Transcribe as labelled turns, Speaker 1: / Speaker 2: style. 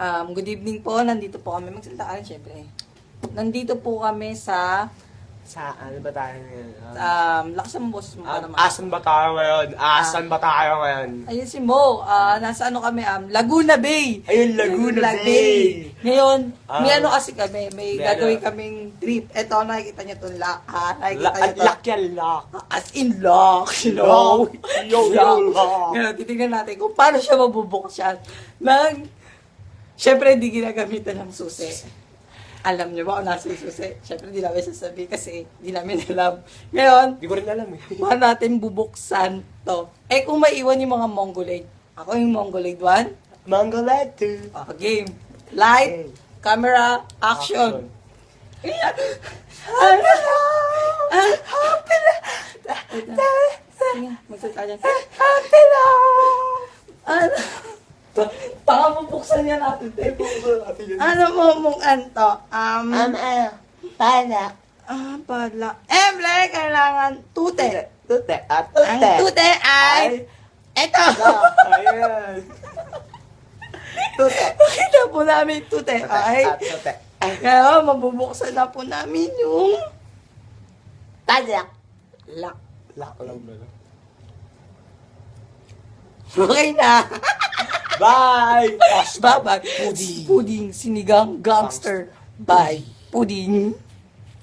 Speaker 1: Good evening po. Nandito po kami. Magsalita ka rin, syempre. Nandito po kami sa...
Speaker 2: Sa ano ba tayo ngayon?
Speaker 1: lakas ang boss mo pa naman.
Speaker 2: Asan ba tayo ngayon? Asan ba tayo ngayon?
Speaker 1: Ayun si Mo. Nasa ano kami, Laguna Bay.
Speaker 2: Ayun, Laguna Bay.
Speaker 1: Ngayon, may ano kasi kami. May
Speaker 2: may
Speaker 1: gagawin
Speaker 2: ano.
Speaker 1: kaming trip. Eto, nakikita niyo itong lock. Nakikita niyo ito.
Speaker 2: Lock yan, lock.
Speaker 1: As in lock, you know?
Speaker 2: Yo, lock.
Speaker 1: Ngayon, titignan natin kung paano siya mabubuksan. Siyempre, hindi ginagamitan ng susi. Alam niyo ba kung nasa yung susi? Siyempre, di namin sasabihin kasi di namin alam. Ngayon,
Speaker 2: Hindi ko rin alam eh.
Speaker 1: paano natin bubuksan to? Eh, kung maiwan yung mga Mongoloid. Ako yung Mongoloid 1.
Speaker 2: Mongolid 2.
Speaker 1: Game. Light, camera, action. Sige, magsalita dyan. Baka mabuksan yan natin. Ano mo mong anto?
Speaker 2: Pala.
Speaker 1: Pala. Emble, kailangan tute.
Speaker 2: Tute.
Speaker 1: Ang tute ay... Eto!
Speaker 2: Ayan. Tute.
Speaker 1: Makita po namin tute ay...
Speaker 2: Tute.
Speaker 1: Kaya mabubuksan na po namin yung... Tadak. Lock.
Speaker 2: Lock lang ba?
Speaker 1: Okay na.
Speaker 2: Bye!
Speaker 1: Bye-bye. Pudding. Sinigang gangster. Bye. Pudding.